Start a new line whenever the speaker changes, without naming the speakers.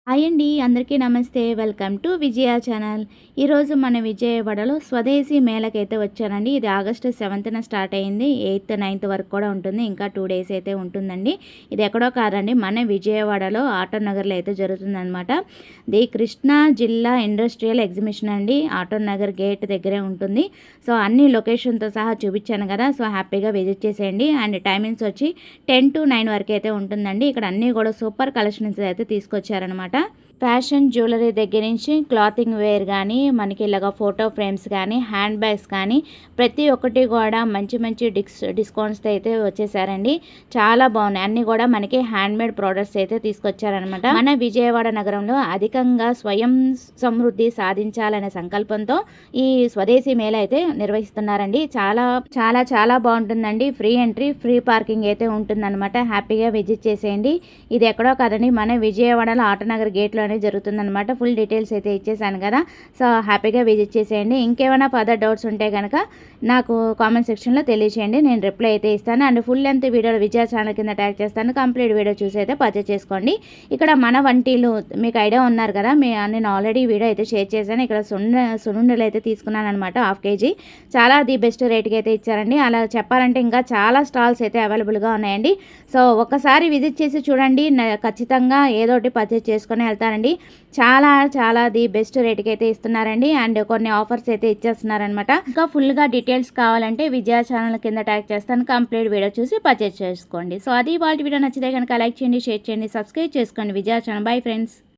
Hi అండి, అందరికీ నమస్తే. Welcome to Vijaya channel. ఈరోజు మన విజయవాడలో స్వదేశీ మేళకైతే వచ్చానండి. ఇది ఆగస్టు 7న స్టార్ట్ అయింది. 8th 9th వరకు కూడా ఉంటుంది. ఇంకా 2 డేస్ అయితే ఉంటుందండి. ఇది ఎక్కడో కాదండి, మన విజయవాడలో ఆటో నగర్లో అయితే జరుగుతుందనమాట. ఇది కృష్ణా జిల్లా ఇండస్ట్రియల్ ఎగ్జిబిషన్ అండి. ఆటో నగర్ గేట్ దగ్గరే ఉంటుంది. సో అన్ని లొకేషన్తో సహా చూపించాను కదా, సో హ్యాపీగా విజిట్ చేసేయండి. అండ్ టైమింగ్స్ వచ్చి 10 to 9 వరకు అయితే ఉంటుందండి. ఇక్కడ అన్నీ కూడా సూపర్ కలెక్షన్స్ అయితే తీసుకొచ్చారనమాట. ఫ్యాషన్ జ్యువెలరీ దగ్గర నుంచి క్లాతింగ్ వేర్ కానీ, మనకి ఇలాగ ఫోటో ఫ్రేమ్స్ కానీ, హ్యాండ్ బ్యాగ్స్ కానీ ప్రతి ఒక్కటి కూడా మంచి మంచి డిస్కౌంట్స్తో అయితే వచ్చేసారండి. చాలా బాగున్నాయి. అన్నీ కూడా మనకి హ్యాండ్మేడ్ ప్రోడక్ట్స్ అయితే తీసుకొచ్చారనమాట. మన విజయవాడ నగరంలో అధికంగా స్వయం సమృద్ధి సాధించాలనే సంకల్పంతో ఈ స్వదేశీ మేళ అయితే నిర్వహిస్తున్నారండి. చాలా చాలా చాలా బాగుంటుందండి. ఫ్రీ ఎంట్రీ, ఫ్రీ పార్కింగ్ అయితే ఉంటుందన్నమాట. హ్యాపీగా విజిట్ చేసేయండి. ఇది ఎక్కడో కాదండి, మన విజయవాడలో ఆటోనగర్ గేట్లో జరుగుతుందన్నమాట. ఫుల్ డీటెయిల్స్ అయితే ఇచ్చేసాను కదా, సో హ్యాపీగా విజిట్ చేసేయండి. ఇంకేమైనా ఫర్దర్ డౌట్స్ ఉంటే కనుక నాకు కామెంట్ సెక్షన్లో తెలియచేయండి, నేను రిప్లై అయితే ఇస్తాను. అండ్ ఫుల్ లెంత్ వీడియోలో విజయ ఛానల్ కింద ట్యాగ్ చేస్తాను. కంప్లీట్ వీడియో చూసి అయితే పర్చేస్ చేసుకోండి. ఇక్కడ మన వంటీలు మీకు ఐడియా ఉన్నారు కదా, నేను ఆల్రెడీ వీడియో అయితే షేర్ చేశాను. ఇక్కడ సున్నుండలు అయితే తీసుకున్నాను అనమాట, 1/2 kg. చాలా ది బెస్ట్ రేట్కి అయితే ఇచ్చారండి. అలా చెప్పాలంటే ఇంకా చాలా స్టాల్స్ అయితే అవైలబుల్గా ఉన్నాయండి. సో ఒక్కసారి విజిట్ చేసి చూడండి, ఖచ్చితంగా ఏదోటి పర్చేస్ చేసుకొని వెళ్తారండి. చాలా చాలా ది బెస్ట్ రేట్కి అయితే ఇస్తున్నారండి. అండ్ కొన్ని ఆఫర్స్ అయితే ఇచ్చేస్తున్నారనమాట. ఇంకా ఫుల్గా డీటెయిల్స్ కావాలంటే విజయ ఛానల్ కింద ట్యాగ్ చేస్తాను. కంప్లీట్ వీడియో చూసి పర్చేస్ చేసుకోండి. సో అది వాళ్ళ వీడియో నచ్చితే కనుక లైక్ చేయండి, షేర్ చేయండి, సబ్స్క్రైబ్ చేసుకోండి విజయ ఛానల్. Bye friends.